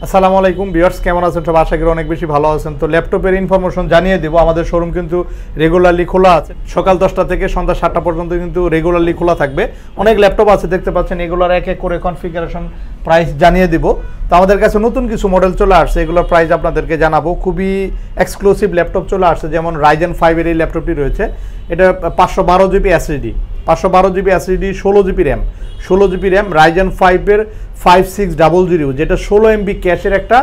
আসসালামু আলাইকুম ভিউয়ার্স, কেমন আছেন সব? আশা করি অনেক বেশি ভালো আছেন। তো ল্যাপটপের ইনফরমেশন জানিয়ে দেব। আমাদের শোরুম কিন্তু রেগুলারলি খোলা আছে, সকাল 10টা থেকে সন্ধ্যা 7টা পর্যন্ত কিন্তু রেগুলারলি খোলা থাকবে। অনেক ল্যাপটপ আছে দেখতে পাচ্ছেন, এগুলোর এক এক করে কনফিগারেশন প্রাইস জানিয়ে দিব। তো আমাদের কাছে নতুন কিছু মডেল চলে আসছে, এগুলোর প্রাইস আপনাদেরকে জানাবো। খুবই এক্সক্লুসিভ ল্যাপটপ চলে আসছে, যেমন রাইজেন 5 এর এই ল্যাপটপটি রয়েছে। এটা 512 GB SSD, 512 GB SSD, 16 GB RAM, 16 GB RAM, Ryzen 5 এর 5600, যেটা 16 MB ক্যাশের একটা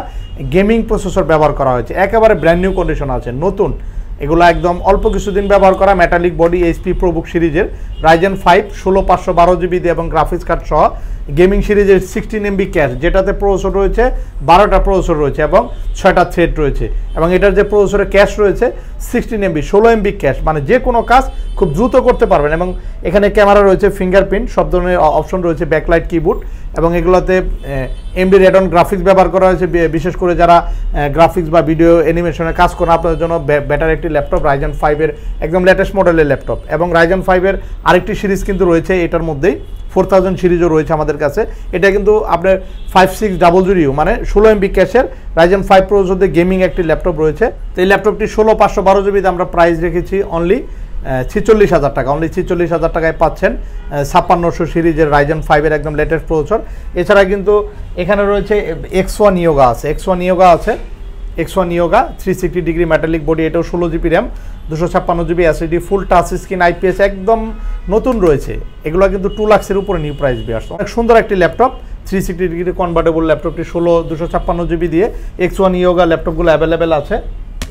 গেমিং প্রসেসর ব্যবহার করা হয়েছে। একেবারে ব্র্যান্ড নিউ কন্ডিশন আছে, নতুন। এগুলো একদম অল্প কিছুদিন ব্যবহার করা, মেটালিক বডি, এইচপি প্রোবুক সিরিজের রাইজেন 5 512 জিবি দিয়ে এবং গ্রাফিক্স কার্ড সহ গেমিং সিরিজের 16 MB ক্যাশ, যেটাতে প্রসেসর রয়েছে 12টা প্রসেসর রয়েছে এবং 6টা থ্রেড রয়েছে। এবং এটার যে প্রসেসরের ক্যাশ রয়েছে 16 MB, 16 MB ক্যাশ, মানে যে কোনো কাজ খুব দ্রুত করতে পারবেন। এবং এখানে ক্যামেরা রয়েছে, ফিঙ্গারপ্রিন্ট, সব ধরনের অপশন রয়েছে, ব্যাকলাইট, কিবোর্ড, এবং এগুলোতে এমডি রেডন গ্রাফিক্স ব্যবহার করা হয়েছে। বিশেষ করে যারা গ্রাফিক্স বা ভিডিও অ্যানিমেশনে কাজ করেন, আপনাদের জন্য বেটার একটি ল্যাপটপ, রাইজেন 5 এর একদম লেটেস্ট মডেলের ল্যাপটপ। এবং রাইজেন 5 এর আরেকটি সিরিজ কিন্তু রয়েছে এটার মধ্যেই, 4000 সিরিজও রয়েছে আমাদের কাছে। এটা কিন্তু আপনার 5600, মানে 16 MB ক্যাশের রাইজেন 5 প্রসেসর গেমিং একটি ল্যাপটপ রয়েছে। তো এই ল্যাপটপটি 512 জিবিতে আমরা প্রাইস রেখেছি অনলি 46,000 টাকা। অনলি 46,000 টাকায় পাচ্ছেন 5600 সিরিজের রাইজেন 5 এর একদম লেটেস্ট প্রসেসর। এছাড়া কিন্তু এখানে রয়েছে X1 ইয়োগা আছে, X1 ইয়োগা আছে, X1 yoga 360 degree metallic body, এটাও 16 জিবি র্যাম, 256 জিবি এসএসডি, ফুল টাচ স্ক্রিন, আইপিএস, একদম নতুন রয়েছে। এগুলো কিন্তু 2 লাখের উপরে নিউ প্রাইস দিয়ে আসছে। অনেক সুন্দর একটি ল্যাপটপ, 360 ডিগ্রি কনভার্টেবল ল্যাপটপটি 256 জিবি দিয়ে X1 ইয়োগা ল্যাপটপগুলো অ্যাভেলেবেল আছে।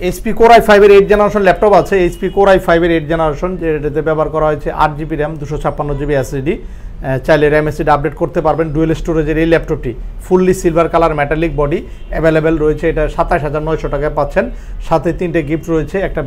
এইচপি কোর i5 এর 8 জেনারেশন ল্যাপটপ আছে, এইচপি কোর i5 এর 8 জেনারেশন, যেটাতে ব্যবহার করা হয়েছে 8 জিবি র্যাম, 256 জিবি এসএসডি। চাইলে র্যাম এসএসডি আপডেট করতে পারবেন। ডুয়েল স্টোরেজের এই ল্যাপটপটি fully silver colour metallic body available রয়েছে। এটা 27,900 টাকায় পাচ্ছেন। সাথে 3টে গিফট রয়েছে, একটা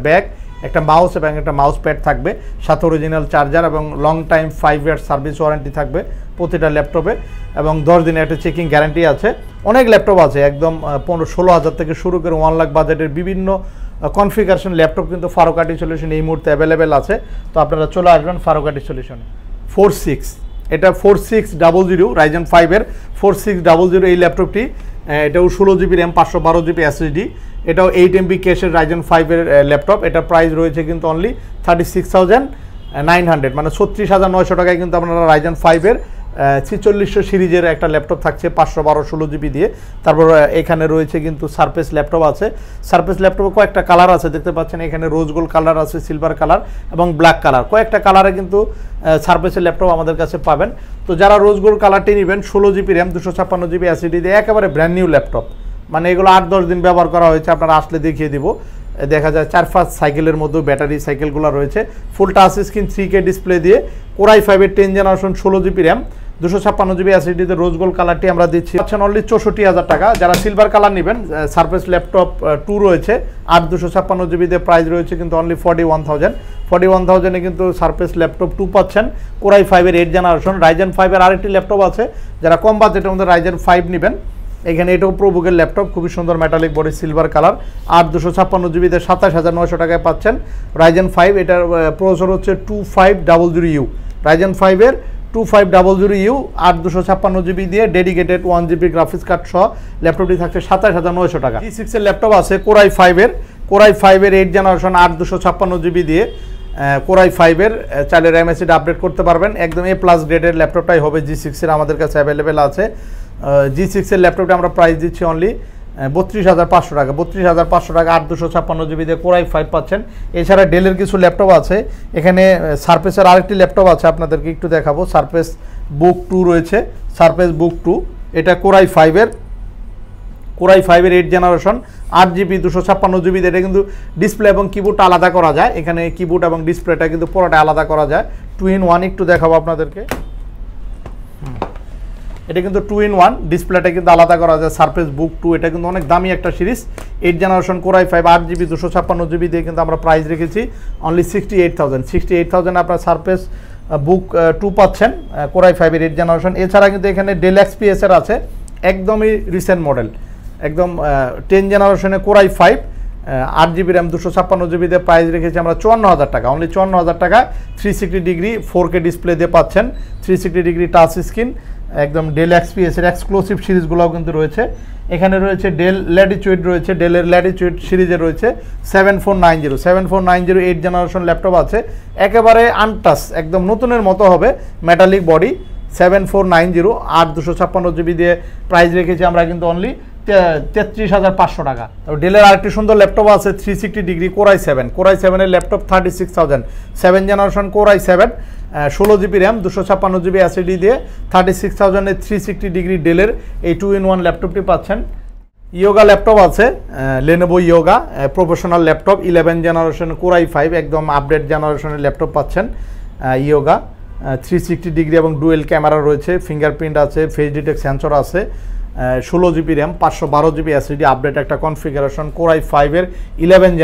ব্যাগ, একটা মাউস এবং একটা মাউস প্যাড থাকবে, সাথে অরিজিনাল চার্জার এবং long time 5 year service warranty থাকবে প্রতিটা ল্যাপটপে, এবং 10 দিনের একটা চেকিং গ্যারান্টি আছে। অনেক ল্যাপটপ আছে, একদম 15-16,000 থেকে শুরু করে 1 লাখ বাজেটের বিভিন্ন কনফিগারেশন ল্যাপটপ কিন্তু ফারুকাটি সলিউশন এই মুহূর্তে অ্যাভেলেবেল আছে। তো আপনারা চলে আসবেন ফারুকাটি সলিউশনে। 46, এটা 4600 রাইজেন 5 এর 4600 এই ল্যাপটপটি, এটাও 16 জিবি র্যাম, 512 জিবি এসএসডি, এটাও 8 MB ক্যাশের রাইজেন 5 এর ল্যাপটপ। এটা প্রাইস রয়েছে কিন্তু অনলি 36,900, মানে 36,900 টাকায় কিন্তু আপনারা রাইজেন 5 এর 4600 সিরিজের একটা ল্যাপটপ থাকছে 512 16 জিবি দিয়ে। তারপর এখানে রয়েছে কিন্তু সারফেস ল্যাপটপ আছে। সারফেস ল্যাপটপে কয়েকটা কালার আছে দেখতে পাচ্ছেন, এখানে রোজ গোল্ড কালার আছে, সিলভার কালার এবং ব্ল্যাক কালার, কয়েকটা কালারে কিন্তু সারফেসের ল্যাপটপ আমাদের কাছে পাবেন। তো যারা রোজ গোল্ড কালারটি নেবেন, 16 জিবি র্যাম, 256 জিবি এসএসডি দিয়ে একেবারে ব্র্যান্ড নিউ ল্যাপটপ, মানে এগুলো 8-10 দিন ব্যবহার করা হয়েছে। আপনারা আসলে দেখিয়ে দিব, দেখা যায় 4-5 সাইকেলের মধ্যে ব্যাটারি সাইকেলগুলো রয়েছে। Full touch screen 3K display দিয়ে কোর i5 এর 10 জেনারেশন, 16 জিবি র্যাম, 256 জিবি এসএসডিতে রোজ গোল্ড কালারটি আমরা দিচ্ছি পাচ্ছেন অনলি 64,000 টাকা। যারা সিলভার কালার নেবেন, সারফেস ল্যাপটপ 2 রয়েছে 256 জিবিতে, প্রাইস রয়েছে কিন্তু অনলি 41,000 এ কিন্তু সারফেস ল্যাপটপ 2 পাচ্ছেন। কোর i5 এর 8 জেনারেশন, রাইজেন 5 এর আরেকটি ল্যাপটপ আছে, যারা কম বাজেটের মধ্যে রাইজেন 5 নেবেন, এখানে এটাও প্রোবুকের ল্যাপটপ, খুবই সুন্দর মেটালিক বডি, সিলভার কালার, 256 জিবিতে 27,900 টাকায় পাচ্ছেন রাইজেন 5। এটার প্রসেসর হচ্ছে 2500U, রাইজেন 5 এর 2500U, 256 জিবি দিয়ে ডেডিকেটেড 1 জিবি গ্রাফিক্স কার্ড সহ ল্যাপটপটি থাকছে 27,900 টাকা। G6 এর ল্যাপটপ আছে কোর i5 এর 8 জেনারেশন, 256 জিবি দিয়ে কোর i5 এর, চাইলে র্যাম এসএসডি আপডেট করতে পারবেন। একদম A+ গ্রেডের ল্যাপটপটাই হবে, G6 এর আমাদের কাছে অ্যাভেলেবেল আছে। G6 এর ল্যাপটপটা আমরা প্রাইস দিচ্ছি অনলি 32,500 টাকা, 32,500 টাকা, 256 জিবি দিয়ে কোর i5 পাচ্ছেন। এছাড়া ডেলের কিছু ল্যাপটপ আছে, এখানে সারফেসের আরেকটি ল্যাপটপ আছে, আপনাদেরকে একটু দেখাবো। সারফেস বুক 2 রয়েছে, সারফেস বুক 2, এটা কোর i5 এর 8 জেনারেশন, 8 জিবি, 256 জিবি। এটা কিন্তু ডিসপ্লে এবং কিবোর্ডটা আলাদা করা যায়, এখানে কিবোর্ড এবং ডিসপ্লেটা কিন্তু পুরোটা আলাদা করা যায়। 2 in 1 একটু দেখাবো আপনাদেরকে। এটা কিন্তু 2 in 1, ডিসপ্লেটা কিন্তু আলাদা করা যায়। সারফেস বুক 2, এটা কিন্তু অনেক দামি একটা series, 8 generation, core i5, 8 GB, 256 GB দিয়ে কিন্তু আমরা প্রাইস রেখেছি অনলি 68,000 আপনার সারফেস বুক 2 পাচ্ছেন কোর i5 এর 8 জেনারেশন। এছাড়া কিন্তু এখানে ডেল XPS এর আছে, একদমই রিসেন্ট মডেল, একদম 10 জেনারেশনে core i5, 8 GB RAM, 256 GB দিয়ে প্রাইস রেখেছি আমরা 54,000 টাকা, অনলি 54,000 টাকা। 360 ডিগ্রি 4K ডিসপ্লে দিয়ে পাচ্ছেন, 360 ডিগ্রি টাচ স্ক্রিন, একদম ডেল এক্সপিএস এর এক্সক্লুসিভ সিরিজগুলোও কিন্তু রয়েছে। এখানে রয়েছে ডেল ল্যাটিটিউড রয়েছে, ডেলের ল্যাটিটিউড সিরিজে রয়েছে 7490 7490 8 জেনারেশন ল্যাপটপ আছে, একেবারে আনটাচ একদম নতুনের মতো হবে, মেটালিক বডি 7490 8 256 GB দিয়ে প্রাইস রেখেছি আমরা কিন্তু অনলি 33,500 টাকা। ডেলের আরেকটি সুন্দর ল্যাপটপ আছে 360 ডিগ্রি কোর i7 এর laptop 36,000 7 generation core i7 16 GB RAM 256 GB SSD দিয়ে 36,000 এর 360 ডিগ্রি ডেলের এই 2-in-1 ল্যাপটপটি পাচ্ছেন। ইয়োগা ল্যাপটপ আছে, Lenovo yoga professional laptop 11 generation core i5 একদম আপডেট জেনারেশনের ল্যাপটপ পাচ্ছেন। ইয়োগা 360 ডিগ্রি এবং ডুয়েল ক্যামেরা রয়েছে, ফিঙ্গারপ্রিন্ট আছে, ফেস ডিটেক্ট সেন্সর আছে, 16 GB RAM 512 GB SSD update একটা কনফিগারেশন, কোর i5 এর 11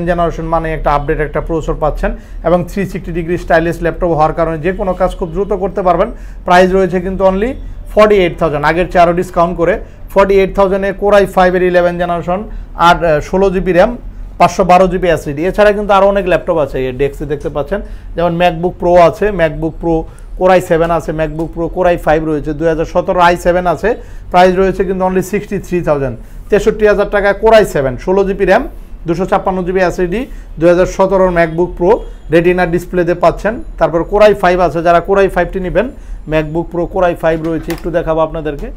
জেনারেশন মানে একটা আপডেট একটা প্রসেসর পাচ্ছেন এবং 360 ডিগ্রি স্টাইলিশ ল্যাপটপ হওয়ার কারণে যে কোনো কাজ খুব দ্রুত করতে পারবেন। প্রাইস রয়েছে কিন্তু অনলি 48,000, আগের চেয়ে আরও ডিসকাউন্ট করে 48,000 এ কোর i5 এর 11 জেনারেশন আর 16 GB র্যাম 512 GB SSD। এছাড়া কিন্তু আরও অনেক ল্যাপটপ আছে, এই ডেস্কে দেখতে পাচ্ছেন, যেমন ম্যাকবুক প্রো আছে, ম্যাকবুক প্রো কোর i7 আছে, ম্যাকবুক প্রো কোর i5 রয়েছে, 2017 i7 আছে, প্রাইস রয়েছে কিন্তু অনলি 63,000 63,000 টাকা core i7 16 GB RAM 256 GB SSD 2017 MacBook pro retina ডিসপ্লেতে পাচ্ছেন। তারপর কোর i5 আছে, যারা কোর i5টি নেবেন ম্যাকবুক প্রো কোর i5 রয়েছে, একটু দেখাবো আপনাদেরকে।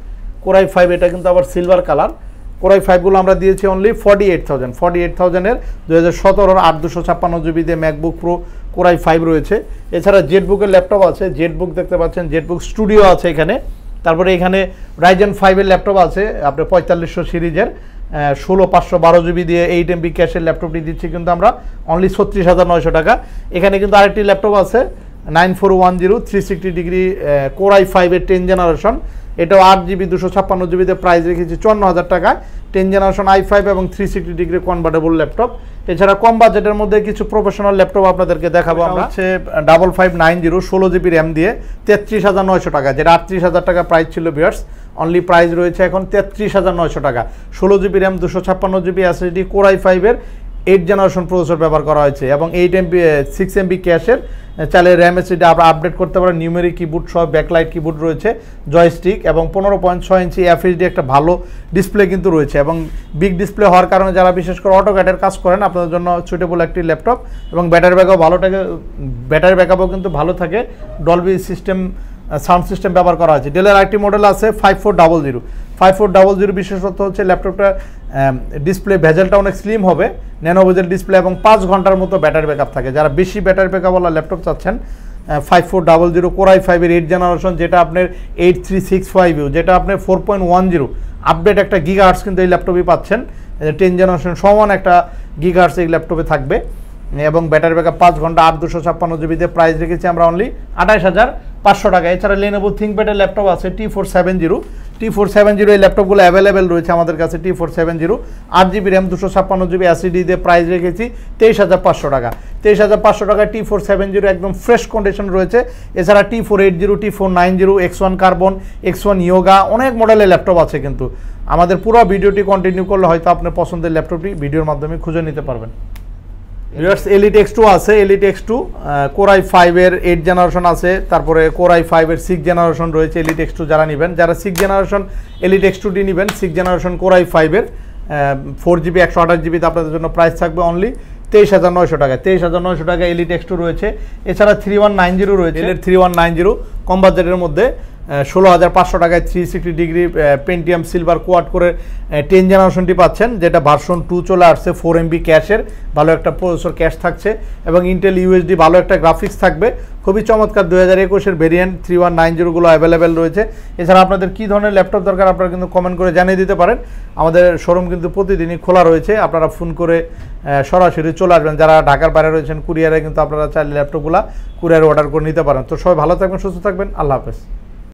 কোর i5 এটা কিন্তু আবার সিলভার কালার। কোর i5 গুলো আমরা দিয়েছি অনলি 48,000 এর 2017 8 256 GB দিয়ে ম্যাকবুক প্রো কোর i5 রয়েছে। এছাড়া জেটবুকের ল্যাপটপ আছে, জেটবুক দেখতে পাচ্ছেন, জেটবুক স্টুডিও আছে এখানে। তারপরে এখানে রাইজেন 5 এর ল্যাপটপ আছে আপনার 4500 সিরিজের 16512 GB দিয়ে 8 MB ক্যাশের ল্যাপটপটি দিচ্ছি কিন্তু আমরা অনলি 36,900 টাকা। এখানে কিন্তু আরেকটি ল্যাপটপ আছে 9410 360 ডিগ্রি কোর i5 এর 10 জেনারেশন, এটাও 8 GB 256 GB তে প্রাইস রেখেছি 54,000 টাকা। 10 জেনারেশন i5 এবং 360 ডিগ্রি কনভার্টেবল ল্যাপটপ। এছাড়া কম বাজেটের মধ্যে কিছু প্রফেশনাল ল্যাপটপ আপনাদেরকে দেখাবো আমরা, হচ্ছে 5590 16 GB র্যাম দিয়ে 33,900 টাকা, যেটা 38,000 টাকা প্রাইস ছিল ভিউয়ার্স, অনলি প্রাইস রয়েছে এখন 33,900 টাকা। 16 GB RAM 256 GB SSD core i5 এর 8 জেনারেশন প্রসেসর ব্যবহার করা হয়েছে এবং 6 MB ক্যাশের চাইলে র্যাম এসএসডি আমরা আপডেট করতে পারেন। নিউমেরিক কিবোর্ড সহ ব্যাকলাইট কিবোর্ড রয়েছে, জয়স্টিক এবং 15.6 ইঞ্চি এফএইচডি একটা ভালো ডিসপ্লে কিন্তু রয়েছে এবং বিগ ডিসপ্লে হওয়ার কারণে যারা বিশেষ করে অটোক্যাডের কাজ করেন আপনাদের জন্য সুইটেবল একটি ল্যাপটপ এবং ব্যাটারি ব্যাকআপও কিন্তু ভালো থাকে। ডলবি সিস্টেম সাউন্ড সিস্টেম ব্যবহার করা হয়েছে। ডেলের আরেকটি মডেল আছে 5400 বিশেষত হচ্ছে ল্যাপটপটা ডিসপ্লে ভেজেলটা অনেক স্লিম হবে, ন্যানো বেজেল ডিসপ্লে এবং 5 ঘন্টার মতো ব্যাটারি ব্যাকআপ থাকে। যারা বেশি ব্যাটারি ব্যাকআপওয়ালা ল্যাপটপ চাচ্ছেন 5400 কোর i5 এর 8 জেনারেশন, যেটা আপনার 8365U, যেটা আপনার 4.10 আপডেট একটা গিগাহার্টস কিন্তু এই ল্যাপটপই পাচ্ছেন। 10 জেনারেশন সমান একটা গিগাহার্টস এই ল্যাপটপে থাকবে এবং ব্যাটারি ব্যাকআপ 5 ঘন্টা 8 256 GB তে প্রাইস রেখেছি আমরা অনলি 28,500 টাকা। এছাড়া লেনোভো থিংকপ্যাডের ল্যাপটপ আছে T470 এই ল্যাপটপগুলো অ্যাভেলেবেল রয়েছে আমাদের কাছে। T470 8 GB RAM 256 GB SSD দিয়ে প্রাইস রেখেছি 23,500 টাকা। 23,500 টাকা T470 একদম ফ্রেশ কন্ডিশন রয়েছে। এছাড়া T480 T490 X1 carbon X1 yoga অনেক মডেলের ল্যাপটপ আছে, কিন্তু আমাদের পুরো ভিডিওটি কন্টিনিউ করলে হয়তো আপনার পছন্দের ল্যাপটপটি ভিডিওর মাধ্যমে খুঁজে নিতে পারবেন। ভিউয়ার্স এলিট X2 আছে, এলিট X2 কোর i5 এর 8 জেনারেশন আছে, তারপরে কোর i5 এর 6 জেনারেশন রয়েছে। এলিট X2 যারা নেবেন, যারা 6 জেনারেশন এলিট X2টি নেবেন 6 জেনারেশন কোর i5 এর 4GB 128GB তে আপনাদের জন্য প্রাইস থাকবে অনলি 23,900 টাকা। 23,900 টাকা এলিট X2 রয়েছে। এছাড়া 3190 রয়েছে, এলিট 3190 কম বাজেটের মধ্যে 16,500 টাকায় 360 ডিগ্রি পেন্টিয়াম সিলভার কোয়াড করে 10 জেনারেশনটি পাচ্ছেন, যেটা ভার্সন 2 চলে আসছে। 4 MB ক্যাশের ভালো একটা প্রসেসর ক্যাশ থাকছে এবং ইন্টেল ইউএসডি ভালো একটা গ্রাফিক্স থাকবে, খুবই চমৎকার। 2021 ভেরিয়েন্ট 3190 গুলো অ্যাভেলেবেল রয়েছে। এছাড়া আপনাদের কী ধরনের ল্যাপটপ দরকার আপনারা কিন্তু কমেন্ট করে জানিয়ে দিতে পারেন। আমাদের শোরুম কিন্তু প্রতিদিনই খোলা রয়েছে, আপনারা ফোন করে সরাসরি চলে আসবেন। যারা ঢাকার বাইরে রয়েছেন কুরিয়ারে কিন্তু আপনারা চাইলে ল্যাপটপগুলো কুরিয়ারে অর্ডার করে নিতে পারেন। তো সবাই ভালো থাকবেন, সুস্থ থাকবেন, আল্লাহ হাফেজ।